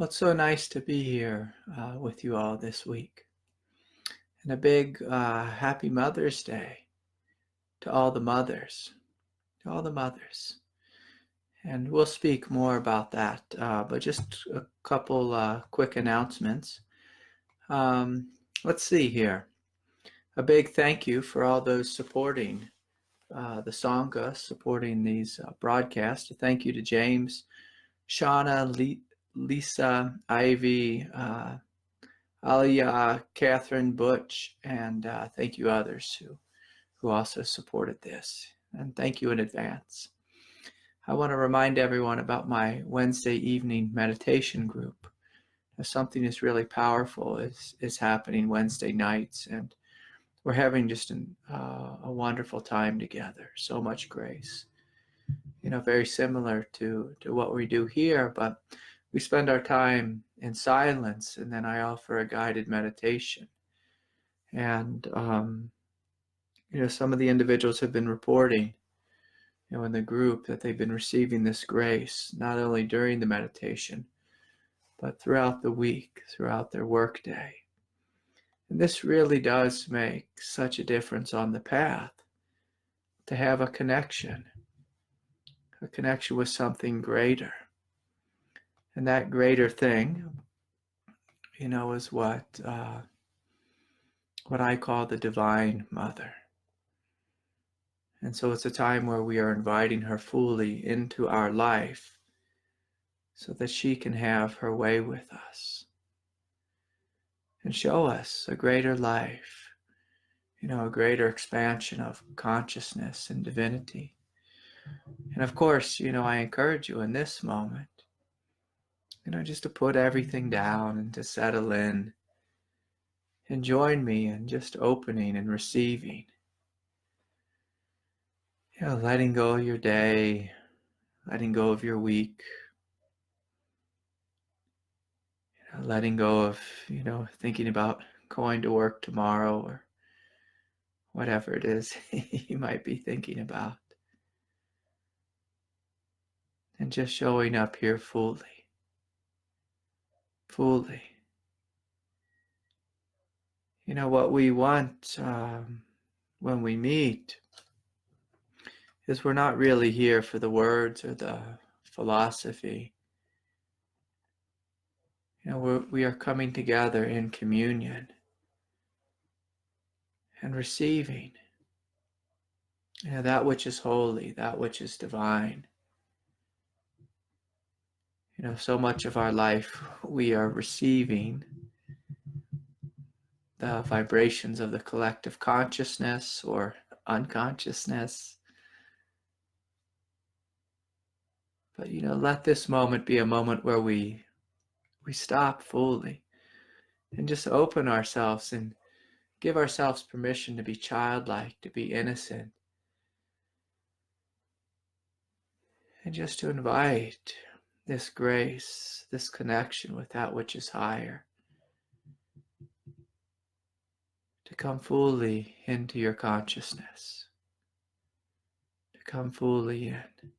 Well, it's so nice to be here with you all this week. And a big happy Mother's Day to all the mothers, to all the mothers. And we'll speak more about that, but just a couple quick announcements. Let's see here. A big thank you for all those supporting the Sangha, supporting these broadcasts. A thank you to James, Shauna, Lisa, Ivy, Alia, Catherine, Butch, and thank you others who also supported this. And thank you in advance. I want to remind everyone about my Wednesday evening meditation group. Now, something is really powerful is happening Wednesday nights, and we're having just a wonderful time together. So much grace. Very similar to what we do here, but we spend our time in silence, and then I offer a guided meditation. And, some of the individuals have been reporting, in the group that they've been receiving this grace, not only during the meditation, but throughout the week, throughout their workday. And this really does make such a difference on the path, to have a connection with something greater. And that greater thing, is what I call the Divine Mother. And so it's a time where we are inviting her fully into our life so that she can have her way with us and show us a greater life, a greater expansion of consciousness and divinity. And of course, I encourage you in this moment, just to put everything down and to settle in and join me in just opening and receiving. Letting go of your day, letting go of your week, letting go of, thinking about going to work tomorrow or whatever it is you might be thinking about. And just showing up here fully. What we want when we meet is we're not really here for the words or the philosophy. We are coming together in communion and receiving that which is holy, that which is divine. So much of our life we are receiving the vibrations of the collective consciousness or unconsciousness. But let this moment be a moment where we stop fully and just open ourselves and give ourselves permission to be childlike, to be innocent, and just to invite this grace, this connection with that which is higher, to come fully into your consciousness, to come fully in.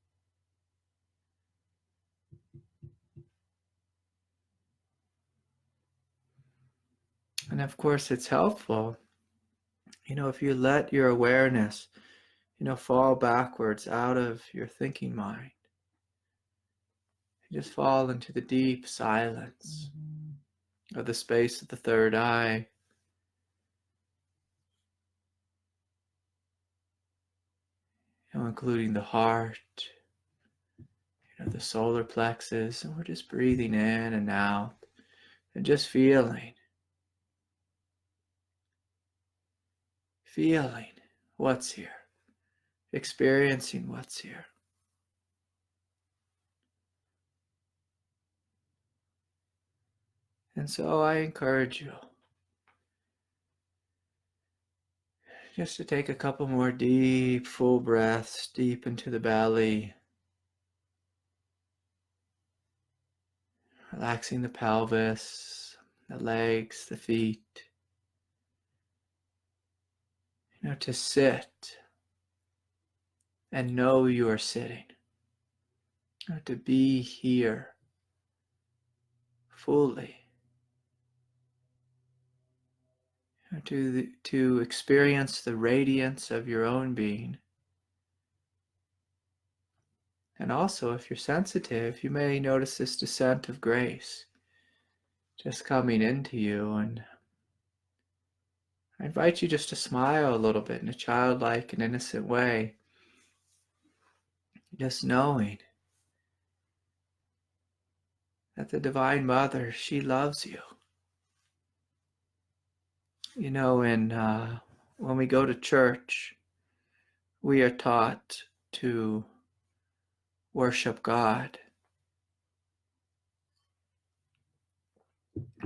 And of course, it's helpful, if you let your awareness, fall backwards out of your thinking mind. You just fall into the deep silence of the space of the third eye. Including the heart, the solar plexus, and we're just breathing in and out and just feeling what's here, experiencing what's here. And so I encourage you just to take a couple more deep, full breaths deep into the belly, relaxing the pelvis, the legs, the feet. To sit and know you are sitting. To be here fully, to experience the radiance of your own being. And also, if you're sensitive, you may notice this descent of grace just coming into you. And I invite you just to smile a little bit in a childlike and innocent way, just knowing that the Divine Mother, she loves you. You know, when we go to church, we are taught to worship God.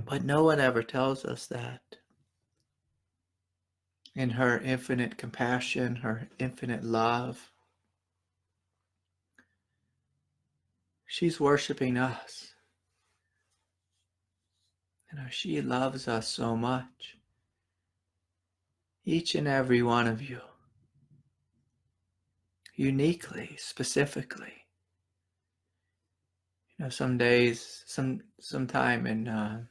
But no one ever tells us that. In her infinite compassion, her infinite love, she's worshiping us. You know, she loves us so much. Each and every one of you. Uniquely, specifically. You know, some days, sometime in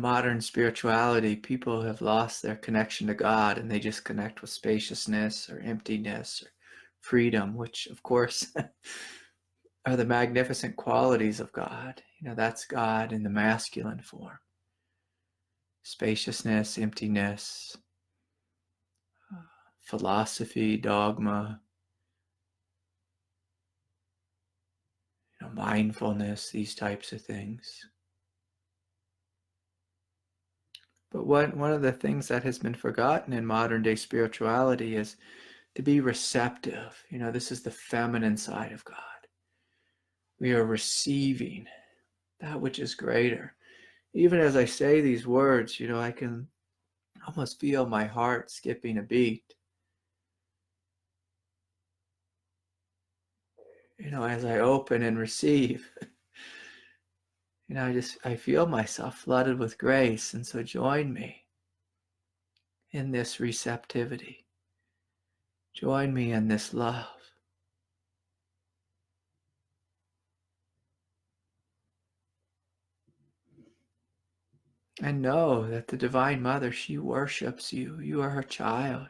modern spirituality, people have lost their connection to God, and they just connect with spaciousness or emptiness or freedom, which of course are the magnificent qualities of God. You know, that's God in the masculine form. Spaciousness, emptiness, philosophy, dogma, mindfulness, these types of things. But one of the things that has been forgotten in modern day spirituality is to be receptive. You know, this is the feminine side of God. We are receiving that which is greater. Even as I say these words, you know, I can almost feel my heart skipping a beat. You know, as I open and receive, you know, I feel myself flooded with grace. And so join me in this receptivity. Join me in this love. And know that the Divine Mother, she worships you. You are her child.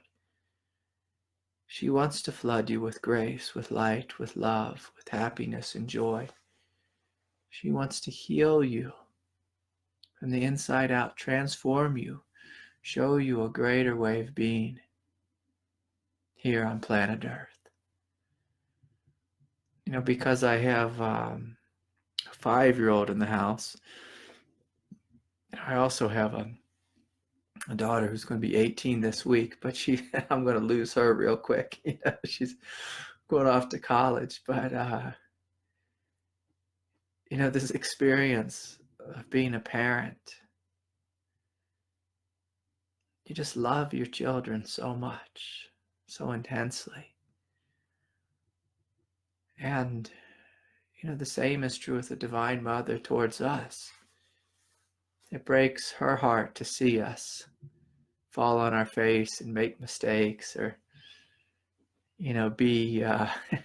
She wants to flood you with grace, with light, with love, with happiness and joy. She wants to heal you from the inside out, transform you, show you a greater way of being here on planet Earth. You know, because I have a 5-year-old in the house, I also have a daughter who's going to be 18 this week, but I'm going to lose her real quick. You know, she's going off to college, but you know, this experience of being a parent, you just love your children so much, so intensely. And you know, the same is true with the Divine Mother towards us. It breaks her heart to see us fall on our face and make mistakes, or you know, be what's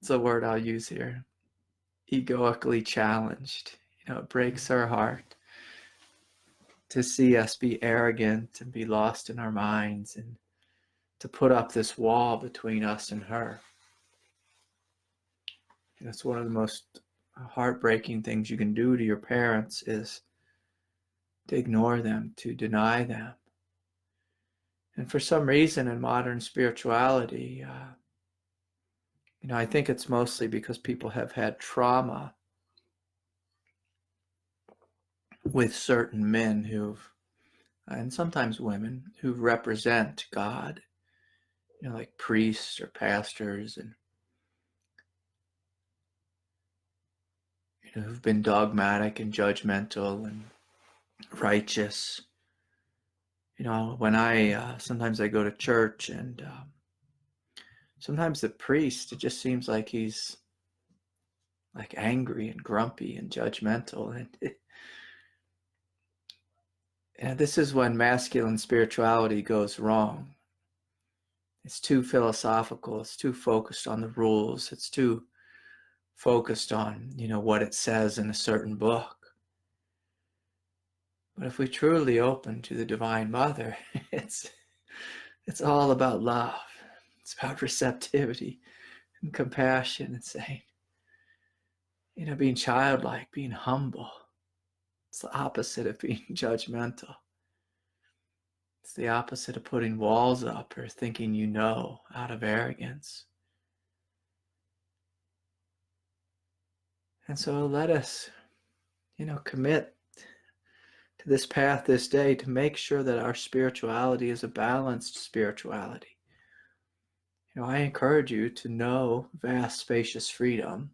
the word I'll use here? Egoically challenged. You know, it breaks her heart to see us be arrogant and be lost in our minds, and to put up this wall between us and her. That's one of the most heartbreaking things you can do to your parents, is to ignore them, to deny them. And for some reason in modern spirituality, you know, I think it's mostly because people have had trauma with certain men who've, and sometimes women, who represent God, you know, like priests or pastors, and you know, who've been dogmatic and judgmental and righteous. You know, when sometimes I go to church, and sometimes the priest, it just seems like he's like angry and grumpy and judgmental, and this is when masculine spirituality goes wrong. It's too philosophical, it's too focused on the rules, it's too focused on, what it says in a certain book. But if we truly open to the Divine Mother, it's all about love. It's about receptivity and compassion and saying, being childlike, being humble. It's the opposite of being judgmental. It's the opposite of putting walls up or thinking out of arrogance. And so let us, commit to this path this day to make sure that our spirituality is a balanced spirituality. I encourage you to know vast, spacious freedom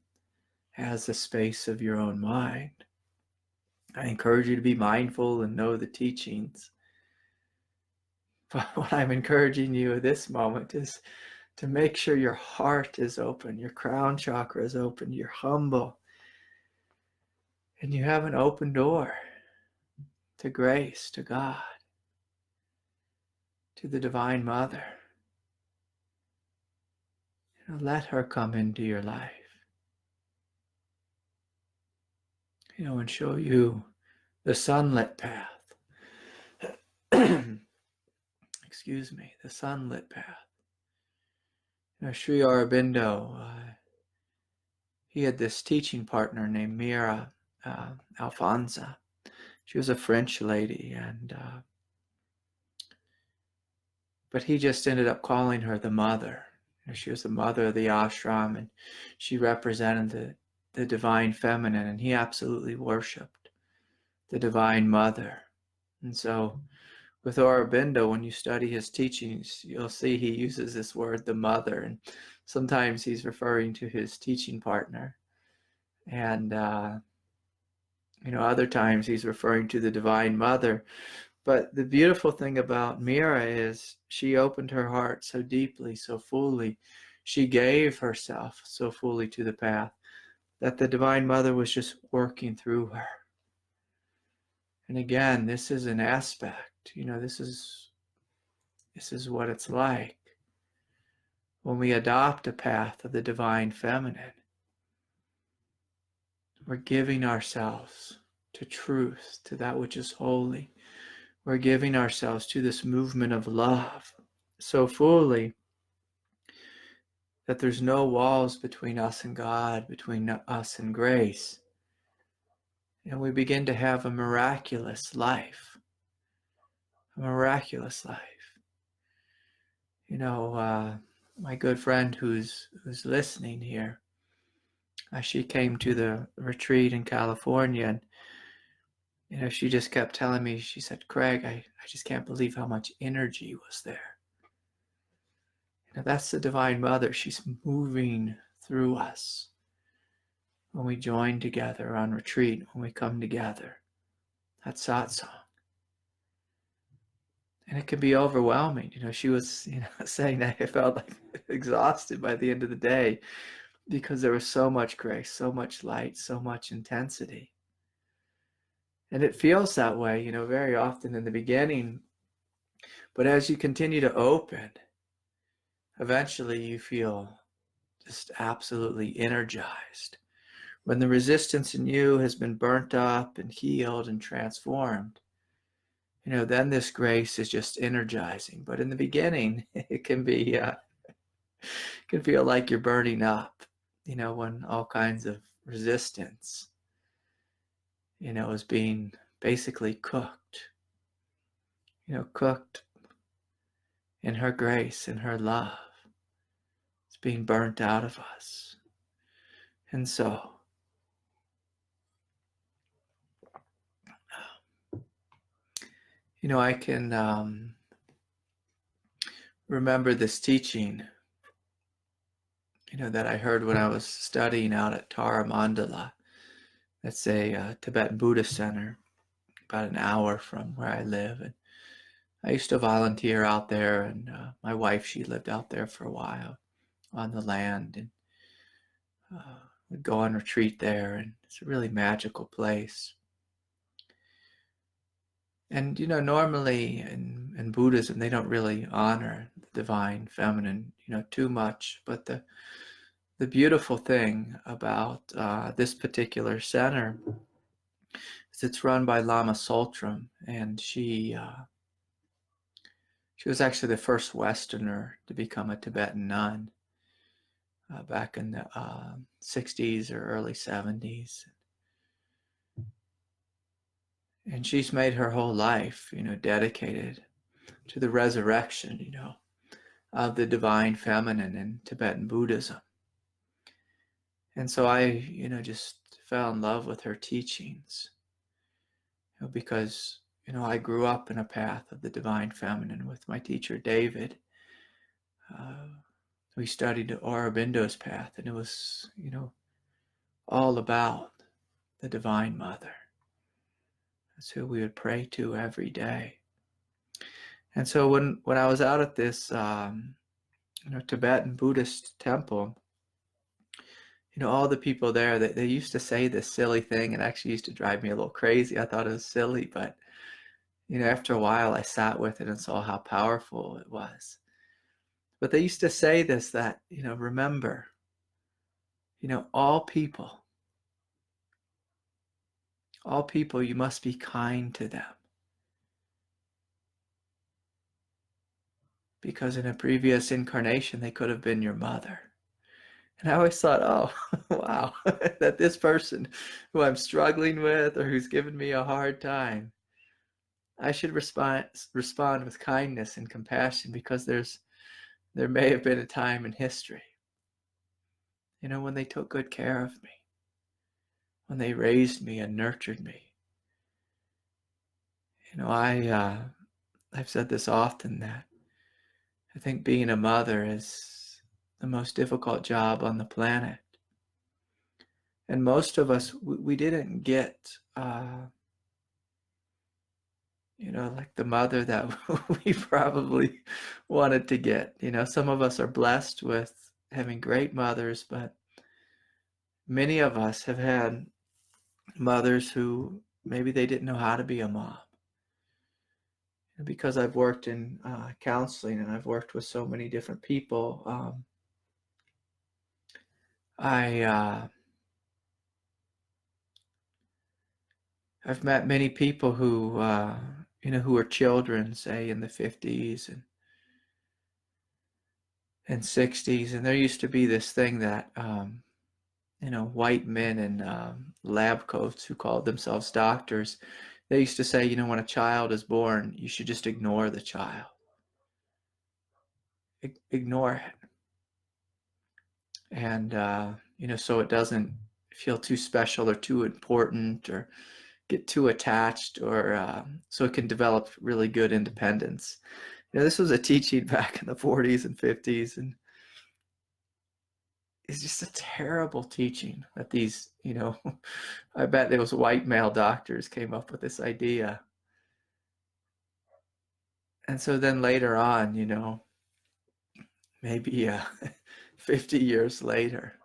as the space of your own mind. I encourage you to be mindful and know the teachings. But what I'm encouraging you at this moment is to make sure your heart is open, your crown chakra is open, you're humble, and you have an open door to grace, to God, to the Divine Mother. Let her come into your life. And show you the sunlit path. Excuse me, the sunlit path. Sri Aurobindo, he had this teaching partner named Mira Alfonsa. She was a French lady, but he just ended up calling her the mother. She was the mother of the ashram, and she represented the divine feminine, and he absolutely worshipped the Divine Mother. And so with Aurobindo, when you study his teachings, you'll see he uses this word, the mother, and sometimes he's referring to his teaching partner. And, other times he's referring to the Divine Mother. But the beautiful thing about Mira is she opened her heart so deeply, so fully. She gave herself so fully to the path that the Divine Mother was just working through her. And again, this is an aspect, this is what it's like when we adopt a path of the Divine Feminine. We're giving ourselves to truth, to that which is holy. We're giving ourselves to this movement of love so fully that there's no walls between us and God, between us and grace. And we begin to have a miraculous life. A miraculous life. My good friend who's listening here, she came to the retreat in California, and she just kept telling me, she said, Craig, I just can't believe how much energy was there. That's the Divine Mother. She's moving through us when we join together on retreat, when we come together at Satsang. And it can be overwhelming. She was saying that I felt like exhausted by the end of the day because there was so much grace, so much light, so much intensity. And it feels that way, very often in the beginning. But as you continue to open, eventually you feel just absolutely energized. When the resistance in you has been burnt up and healed and transformed, then this grace is just energizing. But in the beginning, it can be, can feel like you're burning up, when all kinds of resistance, is being basically cooked, cooked in her grace, in her love. It's being burnt out of us. And so, I can remember this teaching, that I heard when I was studying out at Tara Mandala. That's a Tibetan Buddhist center, about an hour from where I live. And I used to volunteer out there, and my wife, she lived out there for a while on the land, and we'd go on retreat there, and it's a really magical place. And, normally in Buddhism, they don't really honor the divine feminine, too much, but the the beautiful thing about this particular center is it's run by Lama Tsultrim, and she was actually the first Westerner to become a Tibetan nun back in the 60s or early 70s. And she's made her whole life, dedicated to the resurrection, of the divine feminine in Tibetan Buddhism. And so I, just fell in love with her teachings, because, I grew up in a path of the divine feminine with my teacher, David. We studied Aurobindo's path, and it was, all about the Divine Mother. That's who we would pray to every day. And so when I was out at this, Tibetan Buddhist temple, all the people there, they used to say this silly thing. It actually used to drive me a little crazy. I thought it was silly, but, after a while I sat with it and saw how powerful it was. But they used to say this, that, remember, all people, you must be kind to them. Because in a previous incarnation, they could have been your mother. And I always thought, oh, wow, that this person who I'm struggling with or who's given me a hard time, I should respond with kindness and compassion, because there may have been a time in history, when they took good care of me, when they raised me and nurtured me. I've said this often, that I think being a mother is the most difficult job on the planet. And most of us, we didn't get, like the mother that we probably wanted to get. Some of us are blessed with having great mothers, but many of us have had mothers who maybe they didn't know how to be a mom. Because I've worked in counseling, and I've worked with so many different people, I've met many people who, who are children, say in the 50s and 60s, and there used to be this thing that, white men in lab coats who called themselves doctors, they used to say, when a child is born, you should just ignore the child. Ignore it. And, so it doesn't feel too special or too important or get too attached, or so it can develop really good independence. This was a teaching back in the 40s and 50s, and it's just a terrible teaching that these, I bet those white male doctors came up with this idea. And so then later on, maybe 50 years later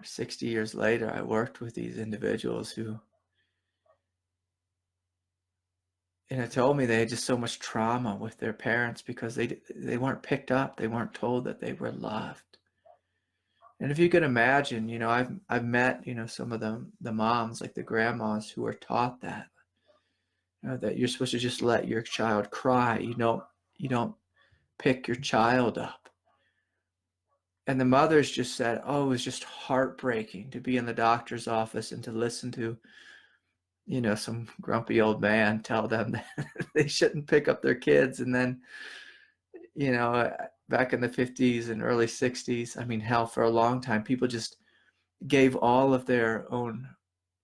or 60 years later, I worked with these individuals who, told me they had just so much trauma with their parents because they weren't picked up. They weren't told that they were loved. And if you can imagine, I've met, some of the moms, like the grandmas, who are taught that, that you're supposed to just let your child cry. You don't pick your child up. And the mothers just said, oh, it was just heartbreaking to be in the doctor's office and to listen to, some grumpy old man tell them that they shouldn't pick up their kids. And then, back in the 50s and early 60s, I mean, hell, for a long time, people just gave all of their own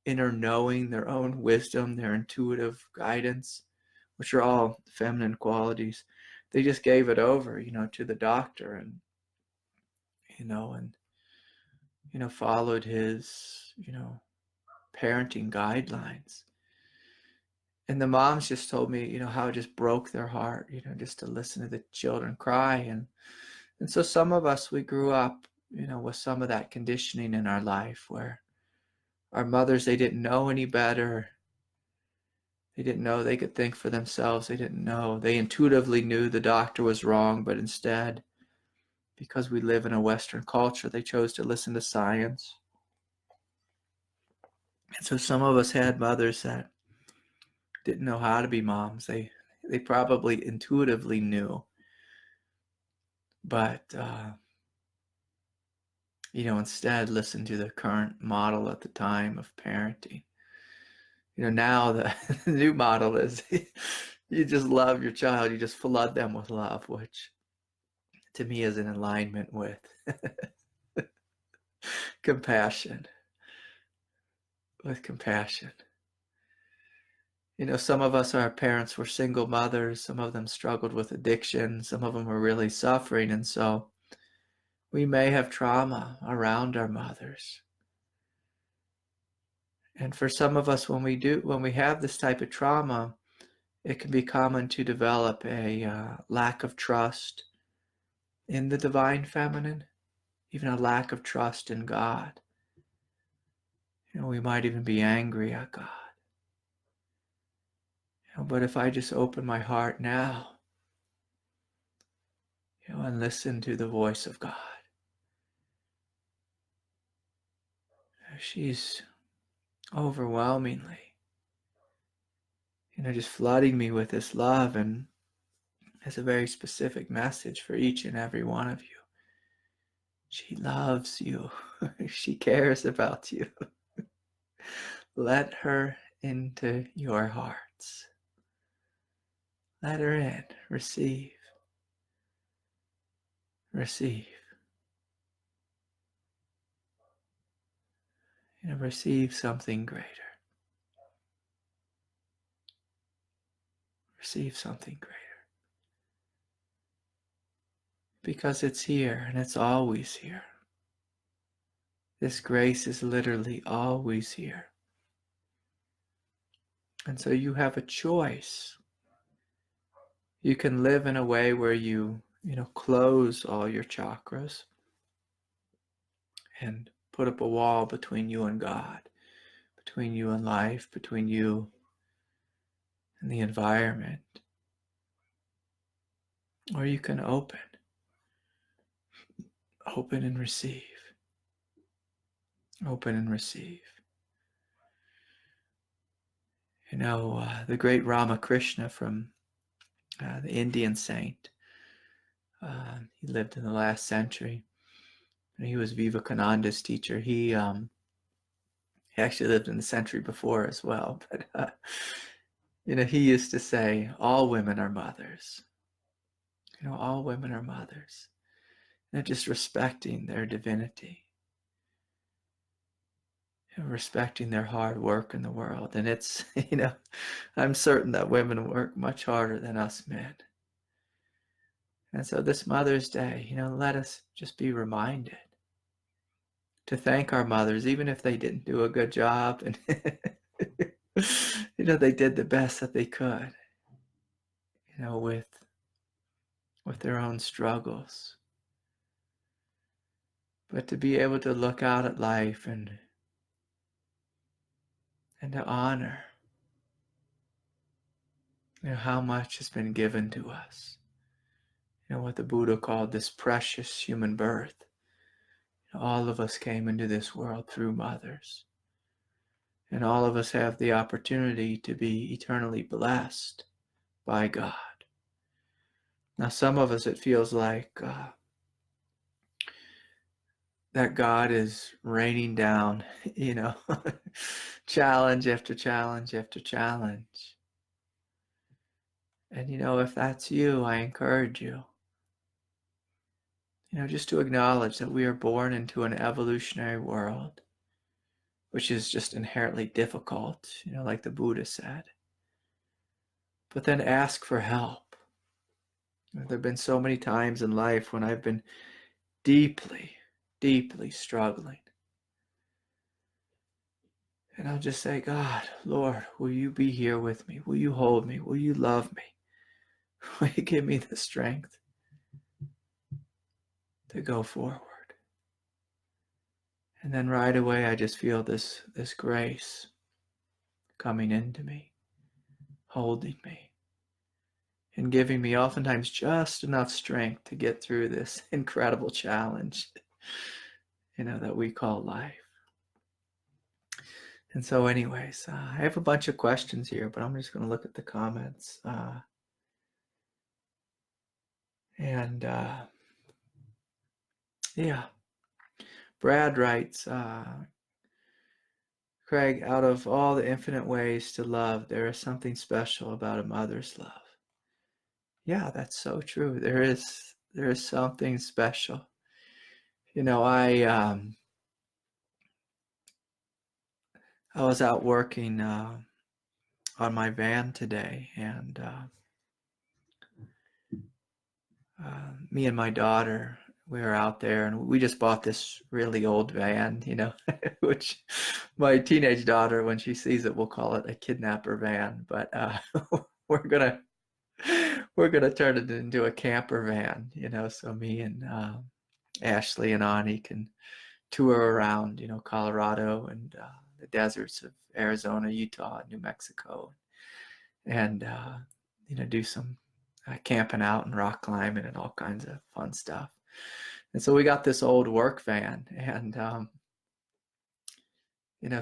inner knowing, their own wisdom, their intuitive guidance, which are all feminine qualities. They just gave it over, to the doctor, and, followed his, parenting guidelines. And the moms just told me, how it just broke their heart, just to listen to the children cry. And so some of us, we grew up, with some of that conditioning in our life, where our mothers, they didn't know any better. They didn't know they could think for themselves. They didn't know. They intuitively knew the doctor was wrong, but instead because we live in a Western culture, they chose to listen to science. And so some of us had mothers that didn't know how to be moms. They probably intuitively knew, but instead listened to the current model at the time of parenting. Now the new model is you just love your child, you just flood them with love, which to me is in alignment with compassion. Some of us, our parents were single mothers, some of them struggled with addiction, some of them were really suffering, and so we may have trauma around our mothers. And for some of us, when we have this type of trauma, it can be common to develop a lack of trust in the divine feminine, even a lack of trust in God. We might even be angry at God. But if I just open my heart now, and listen to the voice of God, she's overwhelmingly, just flooding me with this love, and has a very specific message for each and every one of you. She loves you. She cares about you. Let her into your hearts. Let her in. Receive. Receive. Receive something greater. Receive something greater. Because it's here, and it's always here. This grace is literally always here. And so you have a choice. You can live in a way where you close all your chakras and put up a wall between you and God, between you and life, between you and the environment. Or you can open and receive. Open and receive. The great Ramakrishna from the Indian saint, he lived in the last century. He was Vivekananda's teacher. He actually lived in the century before as well. But, he used to say, all women are mothers. All women are mothers. Just respecting their divinity. Respecting their hard work in the world. And it's, I'm certain that women work much harder than us men. And so this Mother's Day, let us just be reminded to thank our mothers, even if they didn't do a good job, and they did the best that they could, with their own struggles. But to be able to look out at life and to honor, how much has been given to us. What the Buddha called this precious human birth. All of us came into this world through mothers. And all of us have the opportunity to be eternally blessed by God. Now, some of us, it feels like that God is raining down, challenge after challenge after challenge. And, if that's you, I encourage you, just to acknowledge that we are born into an evolutionary world, which is just inherently difficult, like the Buddha said. But then ask for help. There have been so many times in life when I've been deeply, deeply struggling. And I'll just say, God, Lord, will you be here with me? Will you hold me? Will you love me? Will you give me the strength to go forward? And then right away, I just feel this grace coming into me, holding me, and giving me oftentimes just enough strength to get through this incredible challenge, that we call life. And so anyways, I have a bunch of questions here, but I'm just going to look at the comments. Yeah, Brad writes, Craig, out of all the infinite ways to love, there is something special about a mother's love. Yeah, that's so true. There is something special. I was out working on my van today, and me and my daughter, we were out there, and we just bought this really old van, which my teenage daughter, when she sees it, will call it a kidnapper van. But we're gonna turn it into a camper van, so me and Ashley and Ani can tour around, Colorado and the deserts of Arizona, Utah, New Mexico, and do some camping out and rock climbing and all kinds of fun stuff. And so we got this old work van, and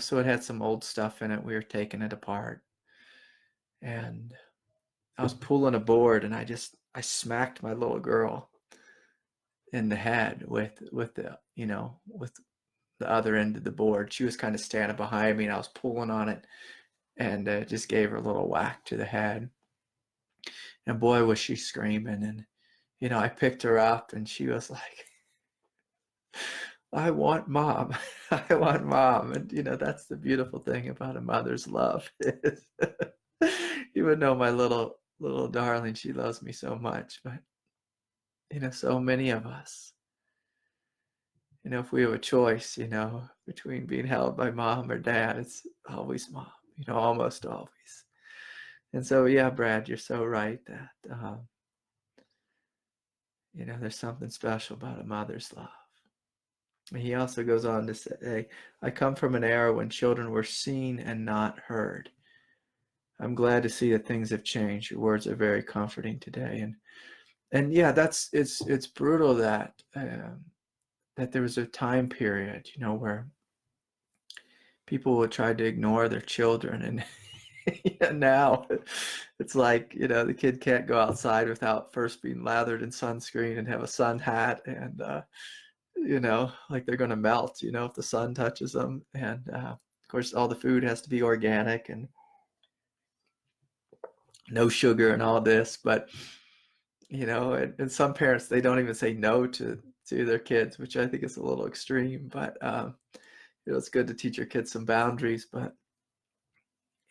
so it had some old stuff in it. We were taking it apart, and I was pulling a board, and I smacked my little girl in the head with the other end of the board. She was kind of standing behind me, and I was pulling on it, and just gave her a little whack to the head. And boy, was she screaming. And I picked her up, and she was like, I want mom. I want mom. And that's the beautiful thing about a mother's love is even though my little darling, she loves me so much, but so many of us, if we have a choice, between being held by mom or dad, it's always mom, almost always. And so, yeah, Brad, you're so right that, there's something special about a mother's love. He also goes on to say, I come from an era when children were seen and not heard. I'm glad to see that things have changed. Your words are very comforting today. And yeah, it's brutal that there was a time period, where people would try to ignore their children. And now it's like, the kid can't go outside without first being lathered in sunscreen and have a sun hat, and like they're going to melt, if the sun touches them. And of course, all the food has to be organic and no sugar and all this. But and some parents, they don't even say no to their kids, which I think is a little extreme. But it's good to teach your kids some boundaries. But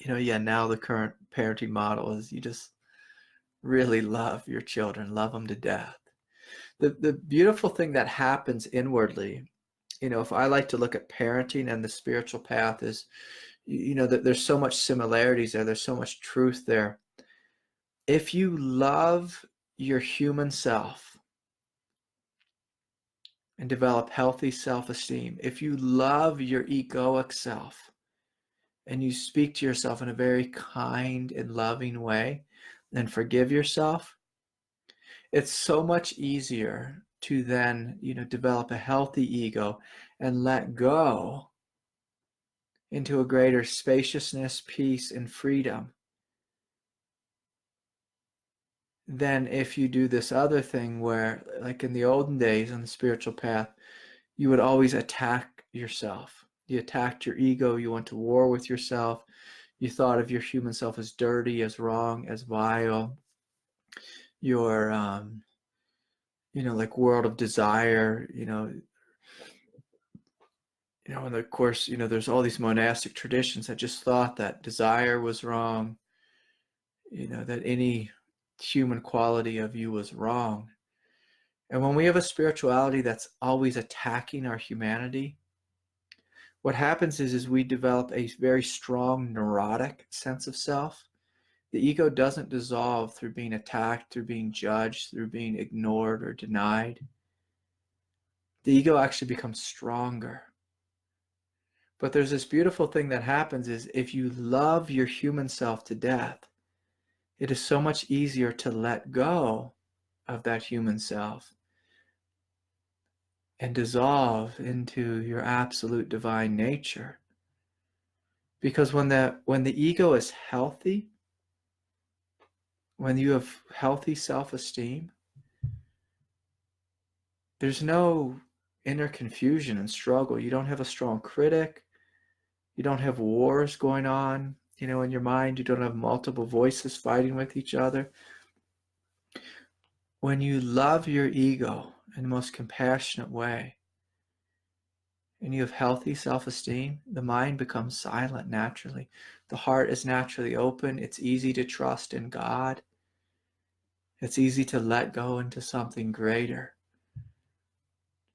now the current parenting model is you just really love your children, love them to death. The beautiful thing that happens inwardly, if I like to look at parenting and the spiritual path, is that there's so much similarities there. There's so much truth there. If you love your human self and develop healthy self-esteem, if you love your egoic self and you speak to yourself in a very kind and loving way and forgive yourself, it's so much easier to then, develop a healthy ego and let go into a greater spaciousness, peace, and freedom than if you do this other thing where, like in the olden days on the spiritual path, you would always attack yourself. You attacked your ego. You went to war with yourself. You thought of your human self as dirty, as wrong, as vile. Your, like world of desire, and of course, there's all these monastic traditions that just thought that desire was wrong, that any human quality of you was wrong. And when we have a spirituality that's always attacking our humanity, what happens is we develop a very strong neurotic sense of self. The ego doesn't dissolve through being attacked, through being judged, through being ignored or denied. The ego actually becomes stronger. But there's this beautiful thing that happens is if you love your human self to death, it is so much easier to let go of that human self and dissolve into your absolute divine nature. Because when the ego is healthy, when you have healthy self-esteem, there's no inner confusion and struggle. You don't have a strong critic. You don't have wars going on, in your mind. You don't have multiple voices fighting with each other. When you love your ego in the most compassionate way, and you have healthy self-esteem, the mind becomes silent naturally. The heart is naturally open. It's easy to trust in God. It's easy to let go into something greater.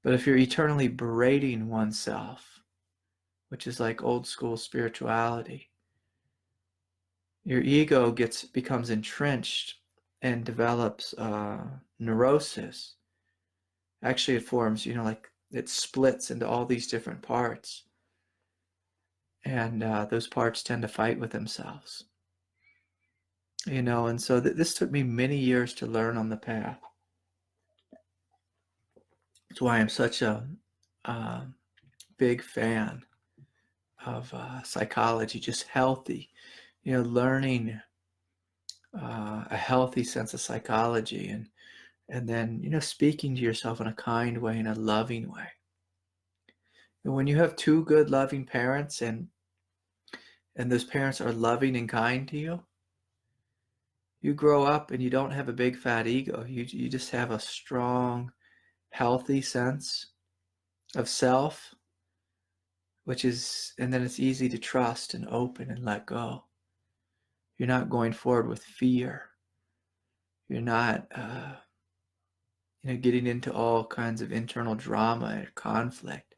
But if you're eternally berating oneself, which is like old school spirituality, your ego becomes entrenched and develops neurosis. Actually, it forms, like it splits into all these different parts. And those parts tend to fight with themselves. And so this took me many years to learn on the path. That's why I'm such a big fan of psychology, just healthy, learning a healthy sense of psychology, and then, speaking to yourself in a kind way, in a loving way. And when you have two good, loving parents, and those parents are loving and kind to you, you grow up and you don't have a big fat ego. You just have a strong, healthy sense of self, and then it's easy to trust and open and let go. You're not going forward with fear. You're not, getting into all kinds of internal drama and conflict.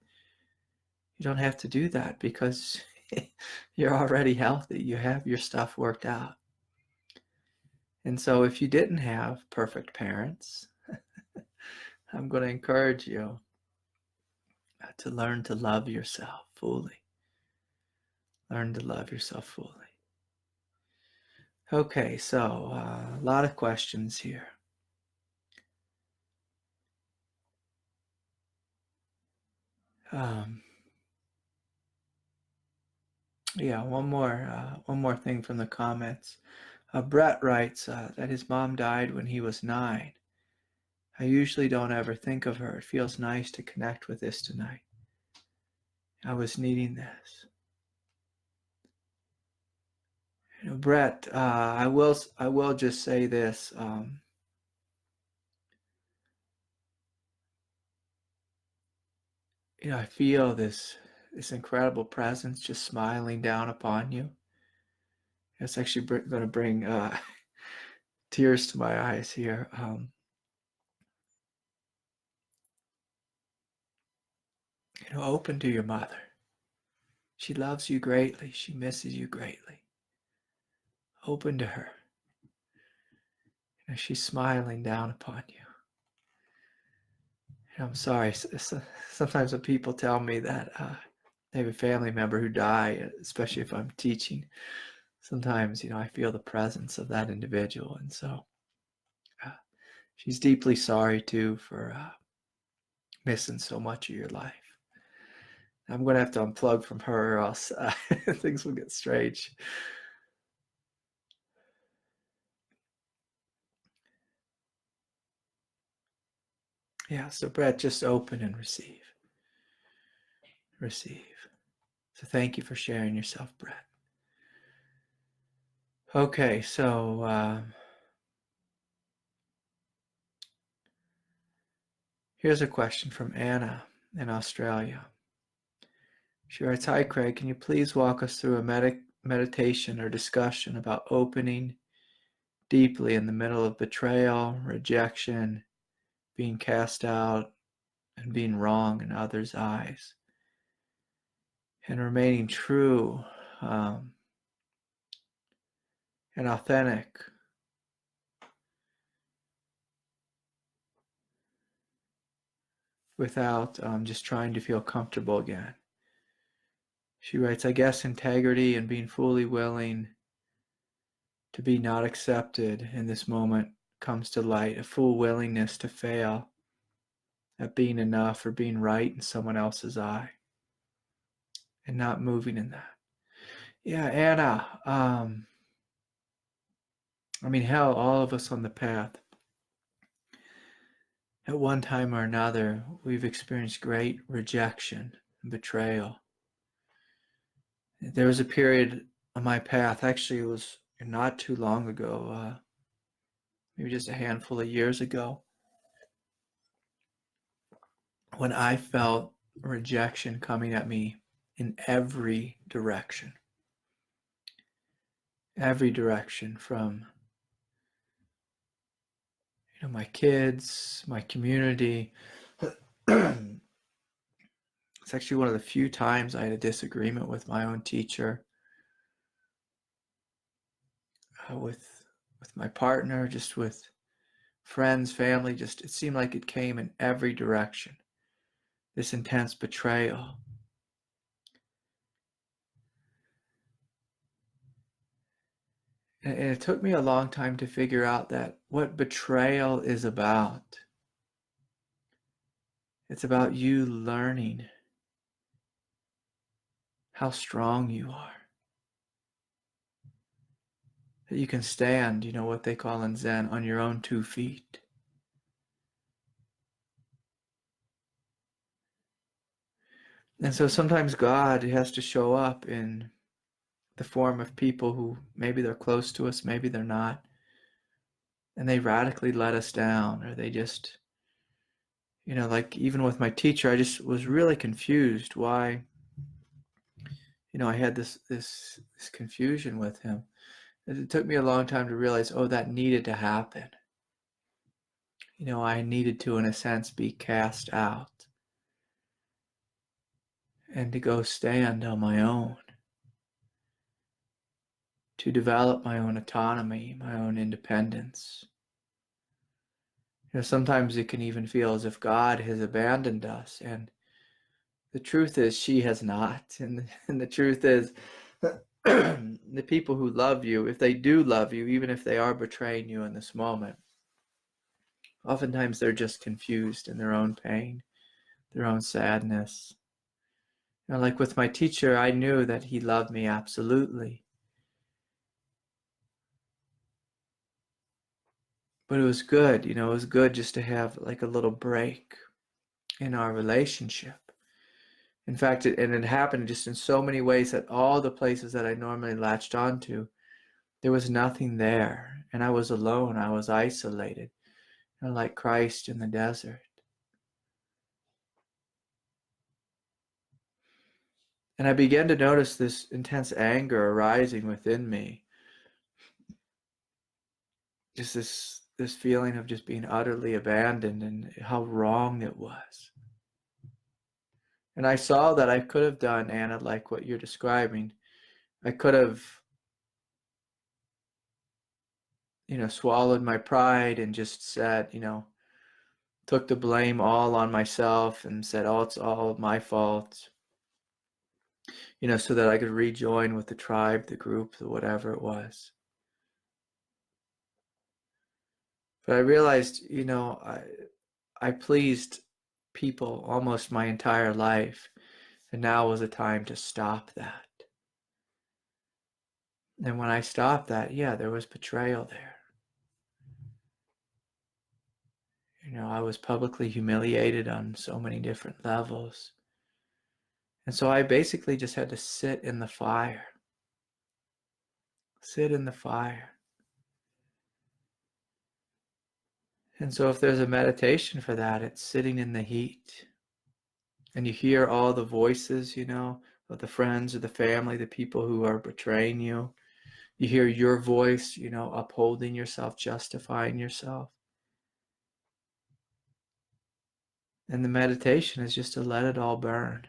You don't have to do that because you're already healthy. You have your stuff worked out. And so if you didn't have perfect parents, I'm going to encourage you to learn to love yourself fully. Learn to love yourself fully. Okay, so a lot of questions here. Yeah, one more thing from the comments. Brett writes that his mom died when he was 9. I usually don't ever think of her. It feels nice to connect with this tonight. I was needing this. Brett, I will just say this. I feel this incredible presence just smiling down upon you. It's actually going to bring tears to my eyes here. Open to your mother. She loves you greatly. She misses you greatly. Open to her. She's smiling down upon you. I'm sorry. Sometimes when people tell me that they have a family member who died, especially if I'm teaching, sometimes, I feel the presence of that individual. And so she's deeply sorry too for missing so much of your life. I'm going to have to unplug from her or else things will get strange. Yeah, so Brett, just open and receive. Receive. So thank you for sharing yourself, Brett. Okay, so here's a question from Anna in Australia. She writes, "Hi Craig, can you please walk us through a meditation or discussion about opening deeply in the middle of betrayal, rejection, being cast out, and being wrong in others' eyes, and remaining true and authentic without just trying to feel comfortable again?" She writes, "I guess integrity and being fully willing to be not accepted in this moment comes to light, a full willingness to fail at being enough or being right in someone else's eye and not moving in that. Yeah, Anna, hell, all of us on the path, at one time or another, we've experienced great rejection and betrayal. There was a period on my path, actually it was not too long ago, maybe just a handful of years ago, when I felt rejection coming at me in every direction. Every direction, from my kids, my community. It's actually one of the few times I had a disagreement with my own teacher, with my partner, just with friends, family. Just it seemed like it came in every direction. This intense betrayal. And it took me a long time to figure out that what betrayal is about. It's about you learning how strong you are. That you can stand, what they call in Zen, on your own 2 feet. And so sometimes God has to show up in the form of people who maybe they're close to us, maybe they're not. And they radically let us down, or they just, like even with my teacher, I just was really confused why, I had this confusion with him. It took me a long time to realize, that needed to happen. I needed to, in a sense, be cast out and to go stand on my own, to develop my own autonomy, my own independence. Sometimes it can even feel as if God has abandoned us, and the truth is she has not. And the truth is the people who love you, if they do love you, even if they are betraying you in this moment, oftentimes they're just confused in their own pain, their own sadness. Like with my teacher, I knew that he loved me absolutely. But it was good, it was good just to have like a little break in our relationship. In fact, it happened just in so many ways that all the places that I normally latched onto, there was nothing there. And I was alone, I was isolated, like Christ in the desert. And I began to notice this intense anger arising within me. Just this feeling of just being utterly abandoned and how wrong it was. And I saw that I could have done, Anna, like what you're describing. I could have, swallowed my pride and just said, took the blame all on myself and said, it's all my fault, so that I could rejoin with the tribe, the group, the whatever it was. But I realized, I pleased people almost my entire life, and now was a time to stop that. And when I stopped that, there was betrayal there. I was publicly humiliated on so many different levels. And so I basically just had to sit in the fire. Sit in the fire. And so if there's a meditation for that, it's sitting in the heat. And you hear all the voices, of the friends or the family, the people who are betraying you. You hear your voice, upholding yourself, justifying yourself. And the meditation is just to let it all burn.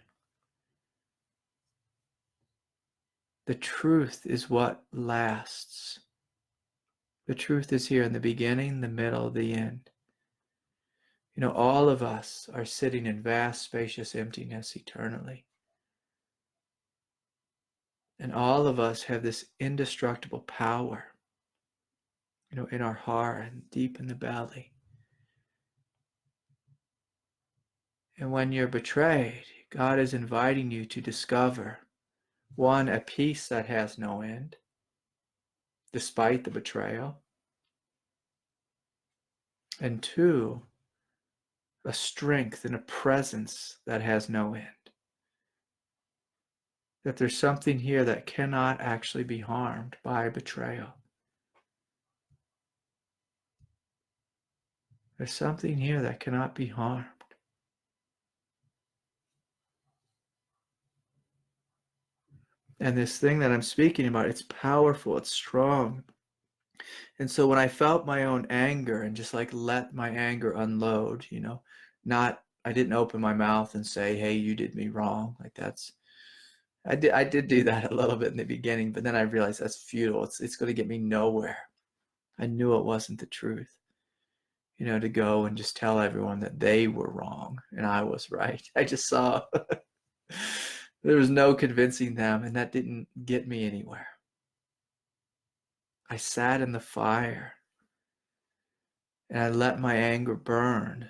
The truth is what lasts. The truth is here in the beginning, the middle, the end. All of us are sitting in vast, spacious emptiness eternally. And all of us have this indestructible power in our heart and deep in the belly. And when you're betrayed, God is inviting you to discover, one, a peace that has no end, despite the betrayal, and two, a strength and a presence that has no end. That there's something here that cannot actually be harmed by betrayal. There's something here that cannot be harmed. And this thing that I'm speaking about, it's powerful, it's strong. And so when I felt my own anger and just like let my anger unload, I didn't open my mouth and say, hey, you did me wrong. Like I did do that a little bit in the beginning, but then I realized that's futile. It's going to get me nowhere. I knew it wasn't the truth, to go and just tell everyone that they were wrong and I was right. I just saw there was no convincing them, and that didn't get me anywhere. I sat in the fire and I let my anger burn.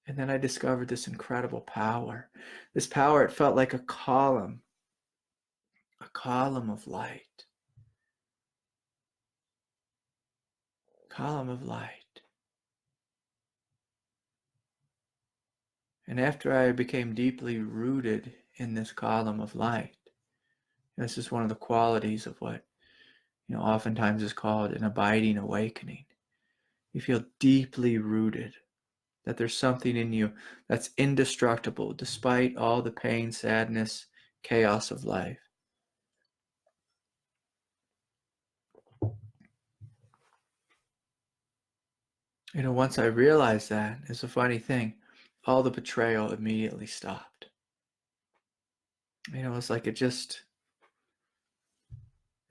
And then I discovered this incredible power. This power, it felt like a column of light. Column of light. And after I became deeply rooted in this column of light, this is one of the qualities of what, oftentimes is called an abiding awakening. You feel deeply rooted, that there's something in you that's indestructible despite all the pain, sadness, chaos of life. Once I realized that, it's a funny thing, all the betrayal immediately stopped. It's like it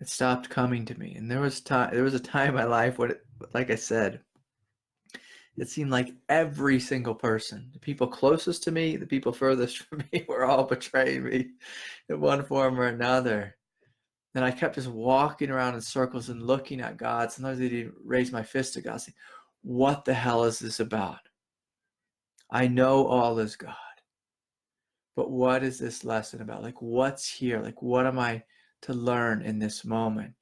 stopped coming to me. And there was a time in my life when, like I said, it seemed like every single person, the people closest to me, the people furthest from me, were all betraying me in one form or another. And I kept just walking around in circles and looking at God. Sometimes I didn't raise my fist to God, saying, what the hell is this about? I know all is God. But what is this lesson about? Like, what's here? Like, what am I to learn in this moment?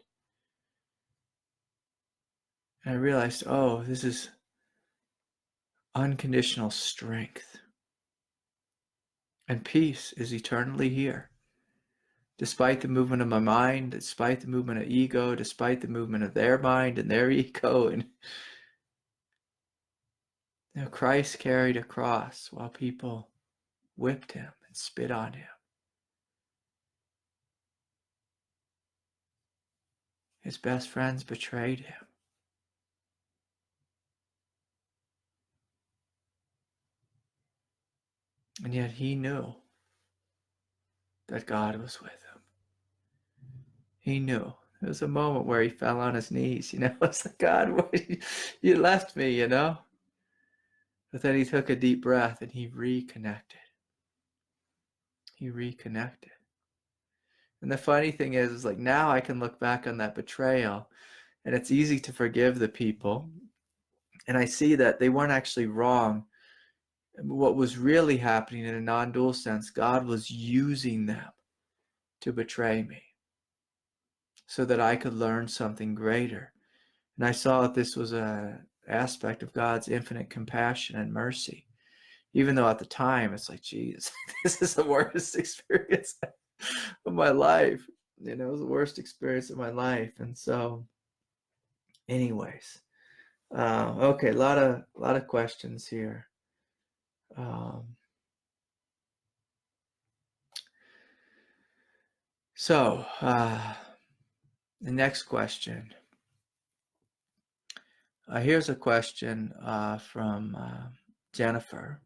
And I realized, oh, this is unconditional strength. And peace is eternally here. Despite the movement of my mind, despite the movement of ego, despite the movement of their mind and their ego. And Christ carried a cross while people whipped him and spit on him. His best friends betrayed him. And yet he knew that God was with him. He knew. There was a moment where he fell on his knees, It's like, God, you left me, But then he took a deep breath and he reconnected. He reconnected. And the funny thing is like now I can look back on that betrayal and it's easy to forgive the people. And I see that they weren't actually wrong. What was really happening in a non-dual sense, God was using them to betray me so that I could learn something greater. And I saw that this was an aspect of God's infinite compassion and mercy. Even though at the time it's like, geez, this is the worst experience of my life. It was the worst experience of my life. And so, anyways, okay, a lot of questions here. So the next question. Here's a question from Jennifer.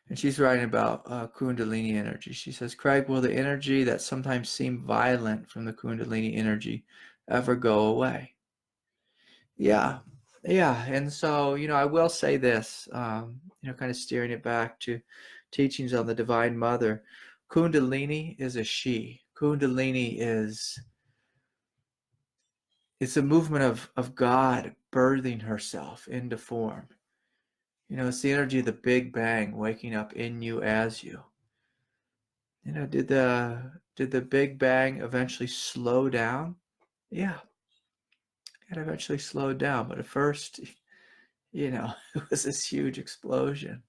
And she's writing about kundalini energy. She says, Craig, will the energy that sometimes seems violent from the kundalini energy ever go away? Yeah. And so, I will say this, kind of steering it back to teachings on the Divine Mother. Kundalini is a she. Kundalini is it's a movement of God birthing herself into form. It's the energy of the Big Bang waking up in you as you. Did the Big Bang eventually slow down? Yeah, it eventually slowed down, but at first, it was this huge explosion.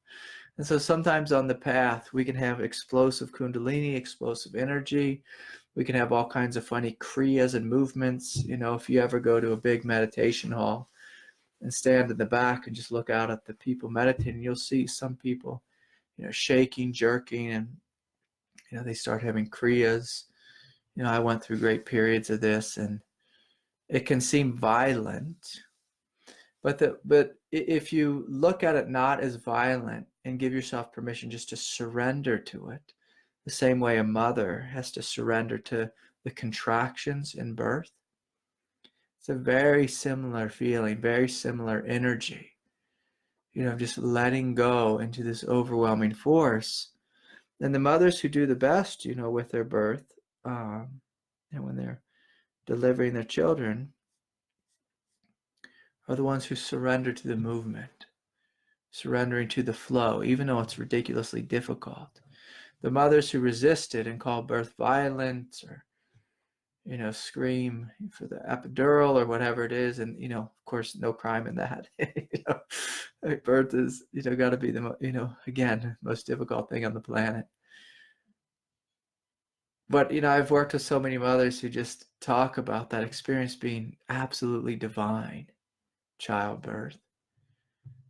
And so sometimes on the path, we can have explosive kundalini, explosive energy. We can have all kinds of funny kriyas and movements. If you ever go to a big meditation hall and stand in the back and just look out at the people meditating, you'll see some people, shaking, jerking, and, they start having kriyas. I went through great periods of this, and it can seem violent. But if you look at it not as violent and give yourself permission just to surrender to it, the same way a mother has to surrender to the contractions in birth, it's a very similar feeling, very similar energy. Just letting go into this overwhelming force. And the mothers who do the best, with their birth, and when they're delivering their children, are the ones who surrender to the movement, surrendering to the flow, even though it's ridiculously difficult. The mothers who resist it and call birth violent, or scream for the epidural or whatever it is, and of course, no crime in that. Birth is got to be the again, most difficult thing on the planet. But I've worked with so many mothers who just talk about that experience being absolutely divine. Childbirth,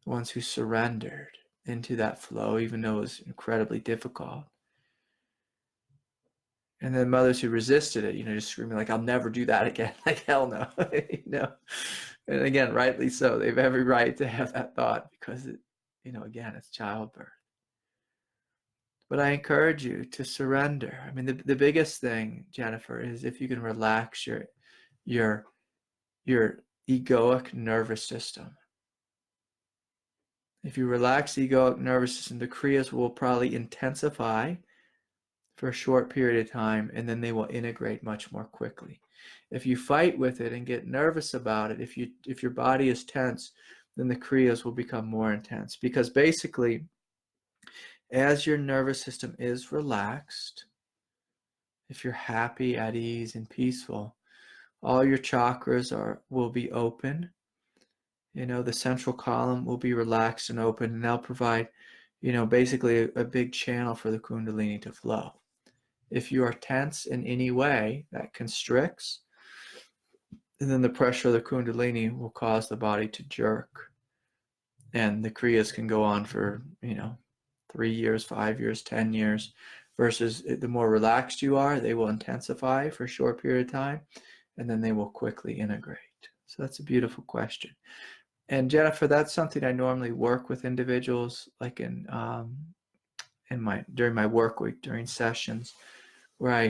the ones who surrendered into that flow, even though it was incredibly difficult. And then mothers who resisted it, just screaming like, I'll never do that again. Like, hell no. And again, rightly so. They have every right to have that thought, because it, again, it's childbirth. But I encourage you to surrender. I mean, the biggest thing, Jennifer, is if you can relax your egoic nervous system. If you relax the egoic nervous system, the kriyas will probably intensify for a short period of time, and then they will integrate much more quickly. If you fight with it and get nervous about it, if your body is tense, then the kriyas will become more intense. Because basically, as your nervous system is relaxed, if you're happy, at ease, and peaceful, all your chakras will be open. The central column will be relaxed and open, and they'll provide, basically a big channel for the kundalini to flow. If you are tense in any way, that constricts, and then the pressure of the kundalini will cause the body to jerk. And the kriyas can go on for, 3 years, 5 years, 10 years, versus the more relaxed you are, they will intensify for a short period of time, and then they will quickly integrate. So that's a beautiful question. And Jennifer, that's something I normally work with individuals, like during my work week, during sessions, where I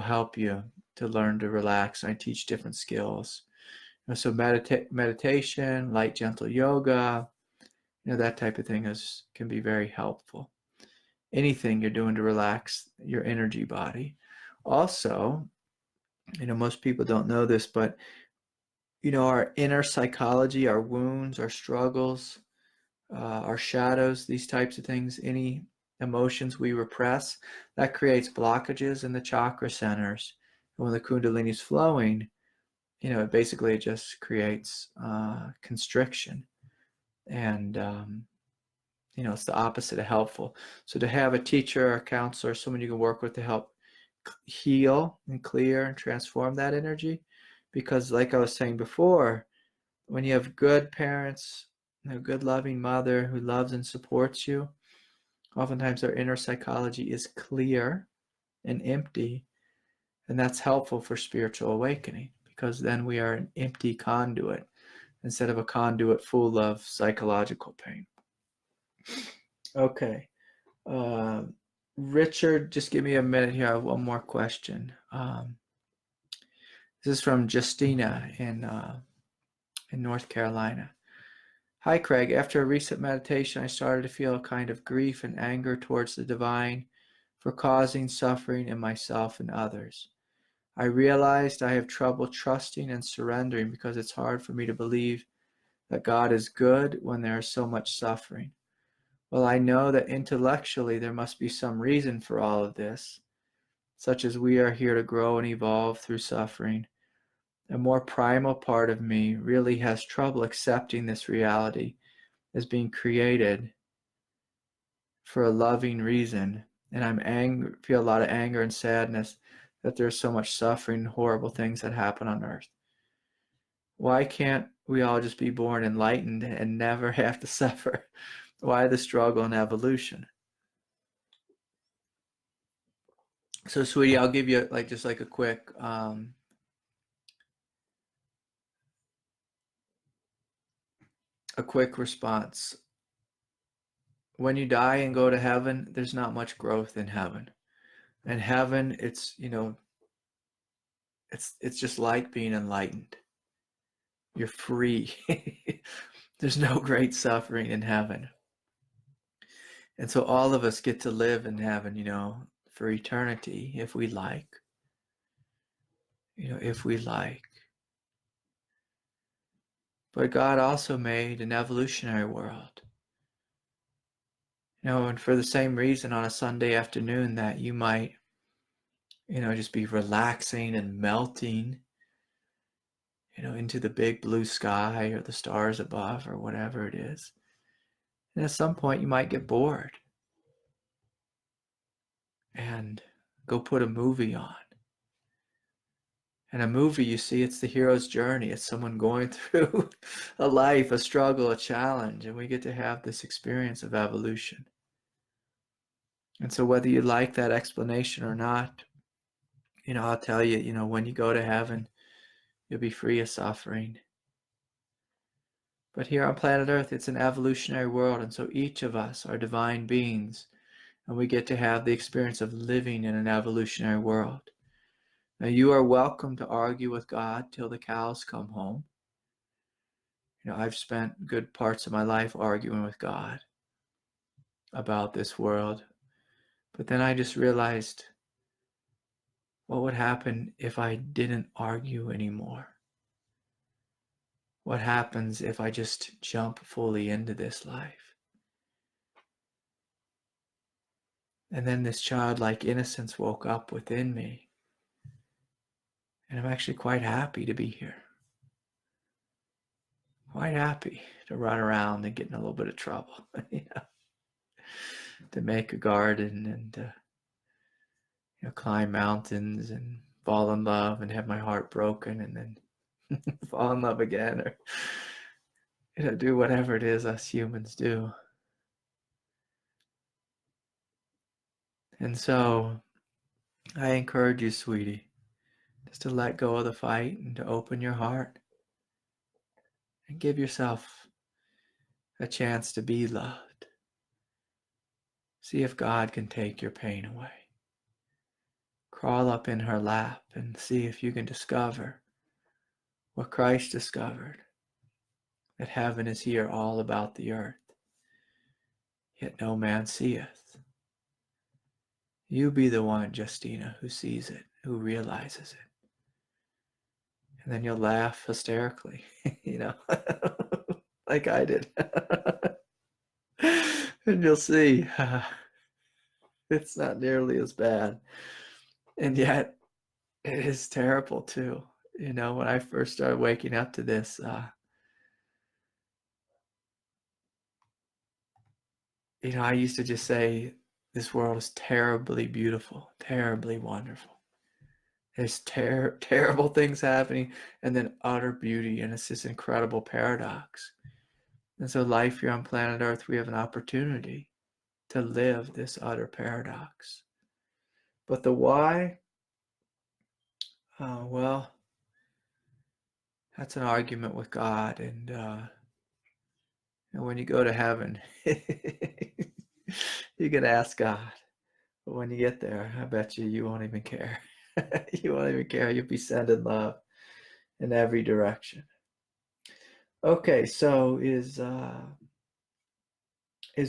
help you to learn to relax. I teach different skills. So meditation, light, gentle yoga, that type of thing can be very helpful. Anything you're doing to relax your energy body. Also, most people don't know this, but our inner psychology, our wounds, our struggles, our shadows, these types of things, any emotions we repress, that creates blockages in the chakra centers. And when the kundalini is flowing, it just creates constriction. And, it's the opposite of helpful. So to have a teacher, a counselor, someone you can work with to help heal and clear and transform that energy. Because like I was saying before, when you have good parents, a good loving mother who loves and supports you, oftentimes their inner psychology is clear and empty, and that's helpful for spiritual awakening, because then we are an empty conduit instead of a conduit full of psychological pain. Okay. Richard, just give me a minute here. I have one more question. This is from Justina in North Carolina. Hi, Craig. After a recent meditation, I started to feel a kind of grief and anger towards the divine for causing suffering in myself and others. I realized I have trouble trusting and surrendering because it's hard for me to believe that God is good when there is so much suffering. Well, I know that intellectually there must be some reason for all of this, such as we are here to grow and evolve through suffering. A more primal part of me really has trouble accepting this reality as being created for a loving reason. And feel a lot of anger and sadness that there's so much suffering and horrible things that happen on earth. Why can't we all just be born enlightened and never have to suffer? Why the struggle and evolution? So, sweetie, I'll give you just like a quick response. When you die and go to heaven, there's not much growth in heaven. In heaven, it's just like being enlightened. You're free. There's no great suffering in heaven. And so all of us get to live in heaven, for eternity, if we like. If we like. But God also made an evolutionary world. And for the same reason on a Sunday afternoon that you might, just be relaxing and melting, into the big blue sky or the stars above or whatever it is. And at some point you might get bored and go put a movie on. And a movie, you see, it's the hero's journey. It's someone going through a life, a struggle, a challenge, and we get to have this experience of evolution. And so whether you like that explanation or not, I'll tell you, when you go to heaven, you'll be free of suffering. But here on planet Earth, it's an evolutionary world, and so each of us are divine beings, and we get to have the experience of living in an evolutionary world. Now, you are welcome to argue with God till the cows come home. I've spent good parts of my life arguing with God about this world, but then I just realized, what would happen if I didn't argue anymore? What happens if I just jump fully into this life? And then this childlike innocence woke up within me. And I'm actually quite happy to be here. Quite happy to run around and get in a little bit of trouble, to make a garden and climb mountains and fall in love and have my heart broken and then fall in love again, or do whatever it is us humans do. And so I encourage you, sweetie, just to let go of the fight and to open your heart and give yourself a chance to be loved. See if God can take your pain away. Crawl up in her lap and see if you can discover what Christ discovered, that heaven is here all about the earth, yet no man seeth. You be the one, Justina, who sees it, who realizes it. And then you'll laugh hysterically, like I did. And you'll see it's not nearly as bad. And yet it is terrible too. When I first started waking up to this, I used to just say, this world is terribly beautiful, terribly wonderful. There's terrible things happening and then utter beauty, and it's this incredible paradox. And so life here on planet Earth, we have an opportunity to live this utter paradox. But the why, well, that's an argument with God. And when you go to heaven, you can ask God. But when you get there, I bet you won't even care. You won't even care. You'll be sending love in every direction. Okay, so is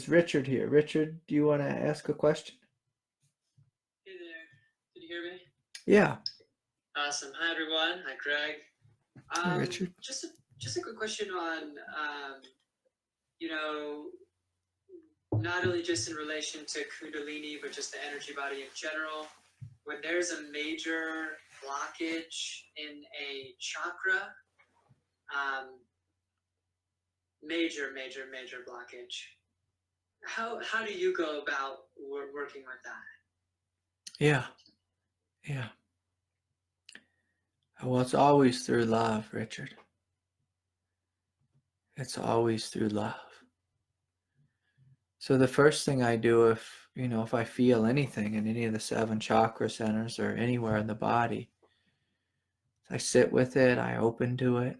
Richard here? Richard, do you want to ask a question? Hey there. Did you hear me? Yeah. Awesome. Hi, everyone. Hi, Craig. Hi, Richard. Just a quick question on, not only just in relation to kundalini, but just the energy body in general. When there's a major blockage in a chakra, major blockage, how do you go about working with that? Yeah. Well, it's always through love, Richard. It's always through love. So the first thing I do if I feel anything in any of the 7 chakra centers or anywhere in the body, I sit with it, I open to it,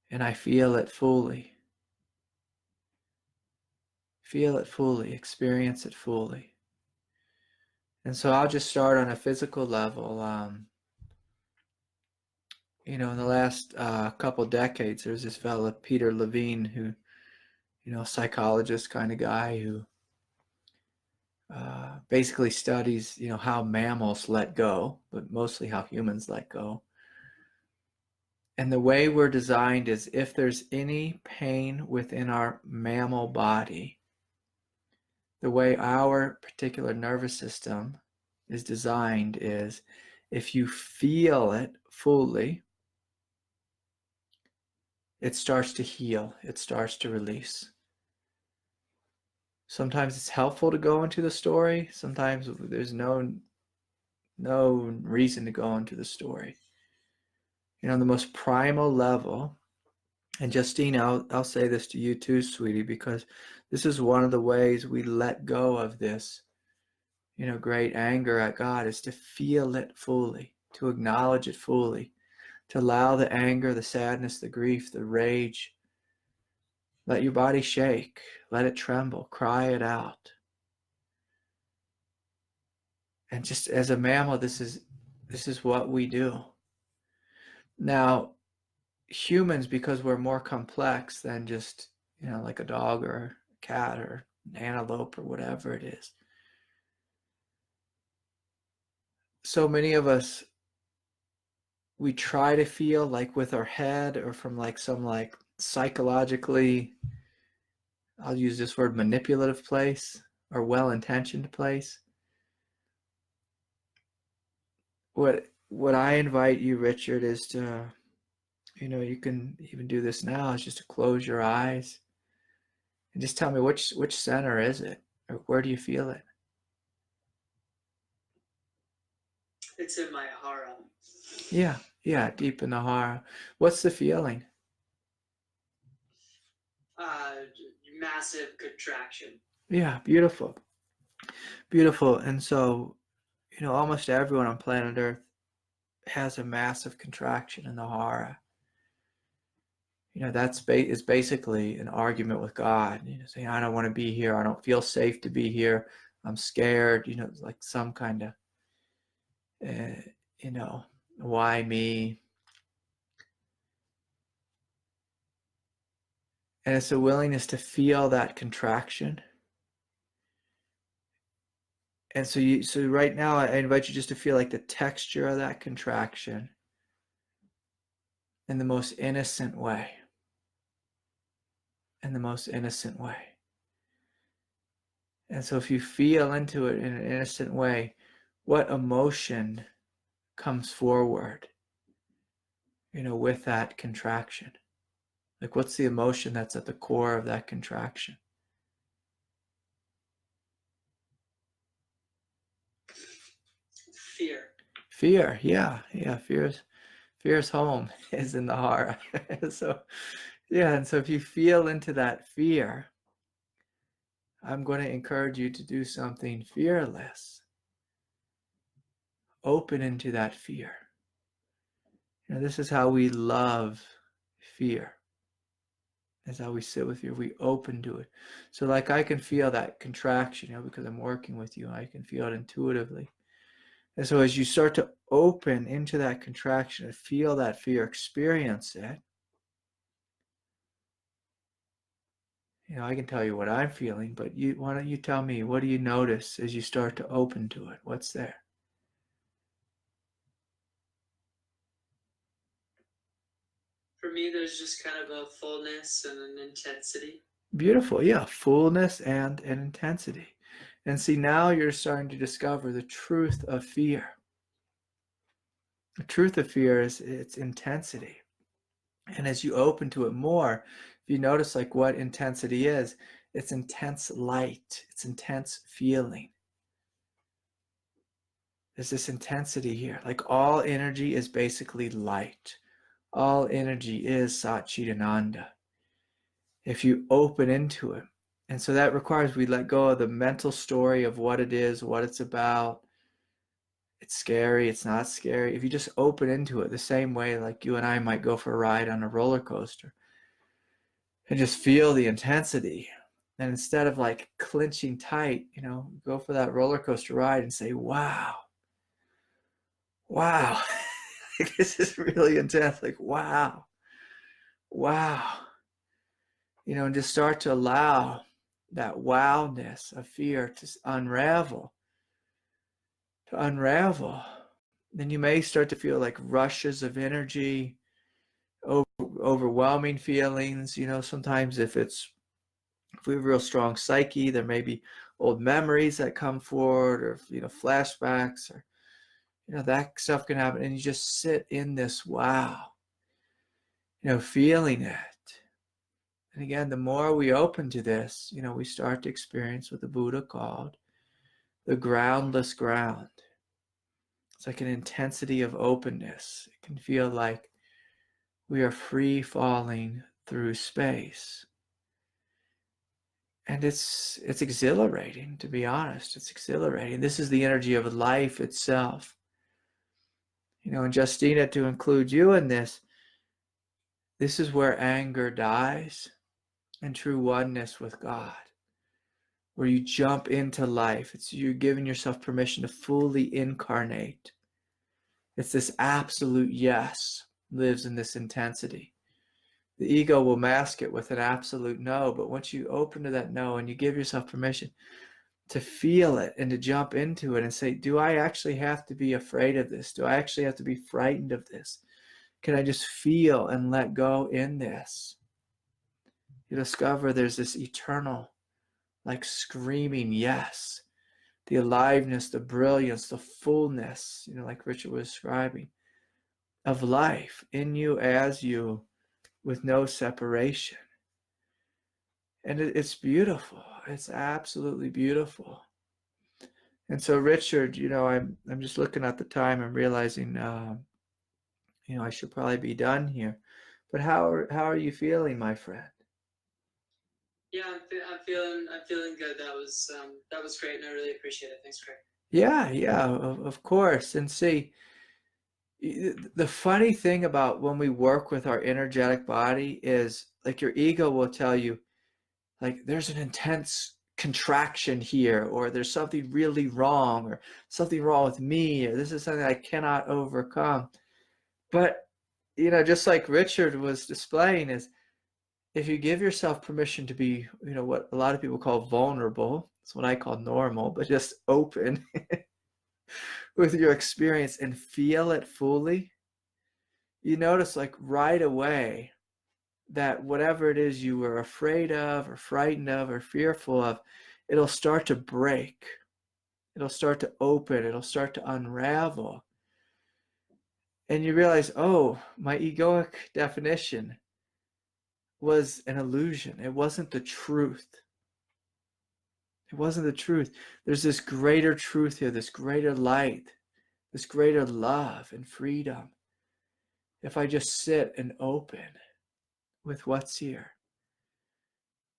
and I feel it fully. Feel it fully, experience it fully. And so I'll just start on a physical level. In the last couple decades, there's this fellow, Peter Levine, who, psychologist kind of guy who basically studies, how mammals let go, but mostly how humans let go. And the way we're designed is if there's any pain within our mammal body, the way our particular nervous system is designed is if you feel it fully, it starts to heal, it starts to release. Sometimes it's helpful to go into the story. Sometimes there's no reason to go into the story. The most primal level, and Justine, I'll say this to you too, sweetie, because this is one of the ways we let go of this, great anger at God, is to feel it fully, to acknowledge it fully, to allow the anger, the sadness, the grief, the rage, let your body shake, let it tremble, cry it out. And just as a mammal, this is what we do. Now, humans, because we're more complex than just, like a dog or a cat or an antelope or whatever it is. So many of us, we try to feel like with our head or from like some like psychologically, I'll use this word, manipulative place or well-intentioned place. What I invite you, Richard, is to, you can even do this now, is just to close your eyes and just tell me which center is it, or where do you feel it? It's in my hara. Yeah, deep in the hara. What's the feeling? Massive contraction. Yeah, beautiful. And so, almost everyone on planet Earth has a massive contraction in the hara. That's is basically an argument with God. Saying, I don't want to be here. I don't feel safe to be here. I'm scared. Like some kind of, why me? And it's a willingness to feel that contraction. And so right now, I invite you just to feel like the texture of that contraction in the most innocent way. In the most innocent way. And so if you feel into it in an innocent way, what emotion comes forward, with that contraction? Like, what's the emotion that's at the core of that contraction? Fear, yeah. Fear's home is in the hara. So, yeah, and so if you feel into that fear, I'm going to encourage you to do something fearless. Open into that fear. This is how we love fear. That's how we sit with fear. We open to it. So like I can feel that contraction, because I'm working with you. I can feel it intuitively. And so as you start to open into that contraction and feel that fear, experience it, I can tell you what I'm feeling, but why don't you tell me, what do you notice as you start to open to it? What's there? me, there's just kind of a fullness and an intensity. Beautiful. Yeah. Fullness and an intensity. And see, now you're starting to discover the truth of fear. The truth of fear is its intensity. And as you open to it more, if you notice like what intensity is, it's intense light, it's intense feeling. There's this intensity here. Like all energy is basically light. All energy is Satchidananda. If you open into it. And so that requires we let go of the mental story of what it is, what it's about. It's scary, it's not scary. If you just open into it the same way like you and I might go for a ride on a roller coaster and just feel the intensity. And instead of like clenching tight, go for that roller coaster ride and say, wow, wow, this is really intense. Like, wow, wow. And just start to allow that wowness of fear to unravel. Then you may start to feel like rushes of energy, overwhelming feelings. Sometimes if we have a real strong psyche, there may be old memories that come forward, or flashbacks, or that stuff can happen. And you just sit in this wow, feeling it. And again, the more we open to this, we start to experience what the Buddha called the groundless ground. It's like an intensity of openness. It can feel like we are free falling through space. And it's exhilarating, to be honest. It's exhilarating. This is the energy of life itself. And Justina, to include you in this is where anger dies and true oneness with God, where you jump into life. It's you're giving yourself permission to fully incarnate. It's this absolute yes lives in this intensity. The ego will mask it with an absolute no, but once you open to that no and you give yourself permission to feel it and to jump into it and say, do I actually have to be afraid of this? Do I actually have to be frightened of this? Can I just feel and let go in this? You discover there's this eternal, like screaming yes, the aliveness, the brilliance, the fullness, like Richard was describing, of life in you as you, with no separation. And it's beautiful. It's absolutely beautiful. And so, Richard, I'm just looking at the time and realizing, I should probably be done here. But how are you feeling, my friend? Yeah, I'm feeling good. That was great, and I really appreciate it. Thanks, Craig. Yeah, of course. And see, the funny thing about when we work with our energetic body is like your ego will tell you, like, there's an intense contraction here, or there's something really wrong, or something wrong with me, or this is something I cannot overcome. But, just like Richard was displaying, is if you give yourself permission to be, what a lot of people call vulnerable, it's what I call normal, but just open with your experience and feel it fully, you notice like right away that whatever it is you were afraid of or frightened of or fearful of, it'll start to break. It'll start to open. It'll start to unravel. And you realize, oh, my egoic definition was an illusion. It wasn't the truth. It wasn't the truth. There's this greater truth here, this greater light, this greater love and freedom. If I just sit and open with what's here.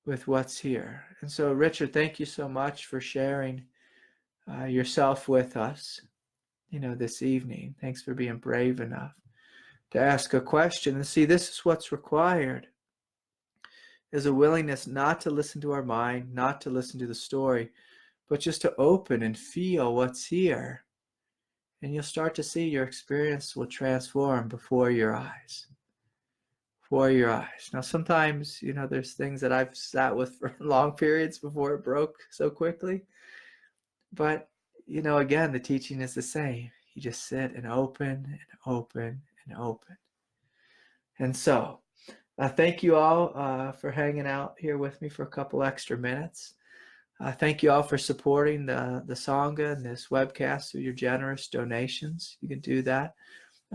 And so, Richard, thank you so much for sharing yourself with us, this evening. Thanks for being brave enough to ask a question. And see, this is what's required, is a willingness not to listen to our mind, not to listen to the story, but just to open and feel what's here. And you'll start to see your experience will transform before your eyes. Now, sometimes, there's things that I've sat with for long periods before it broke so quickly. But, again, the teaching is the same. You just sit and open and open and open. And so, Thank you all for hanging out here with me for a couple extra minutes. Thank you all for supporting the Sangha and this webcast through your generous donations. You can do that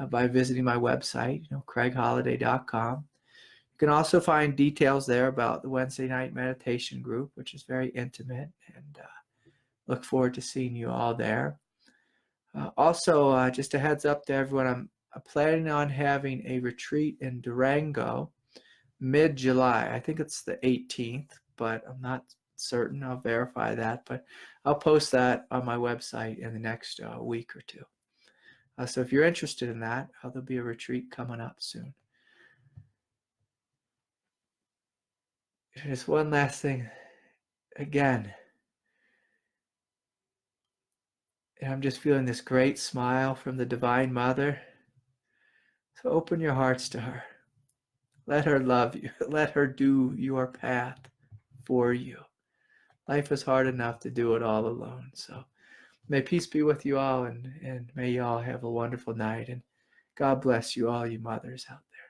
by visiting my website, craigholiday.com. You can also find details there about the Wednesday night meditation group, which is very intimate, and look forward to seeing you all there. Also, just a heads up to everyone, I'm planning on having a retreat in Durango mid-July. I think it's the 18th, but I'm not certain. I'll verify that, but I'll post that on my website in the next week or two. So if you're interested in that, there'll be a retreat coming up soon. Just one last thing. Again, I'm just feeling this great smile from the Divine Mother. So open your hearts to her. Let her love you. Let her do your path for you. Life is hard enough to do it all alone. So may peace be with you all, and may you all have a wonderful night. And God bless you all, you mothers out there.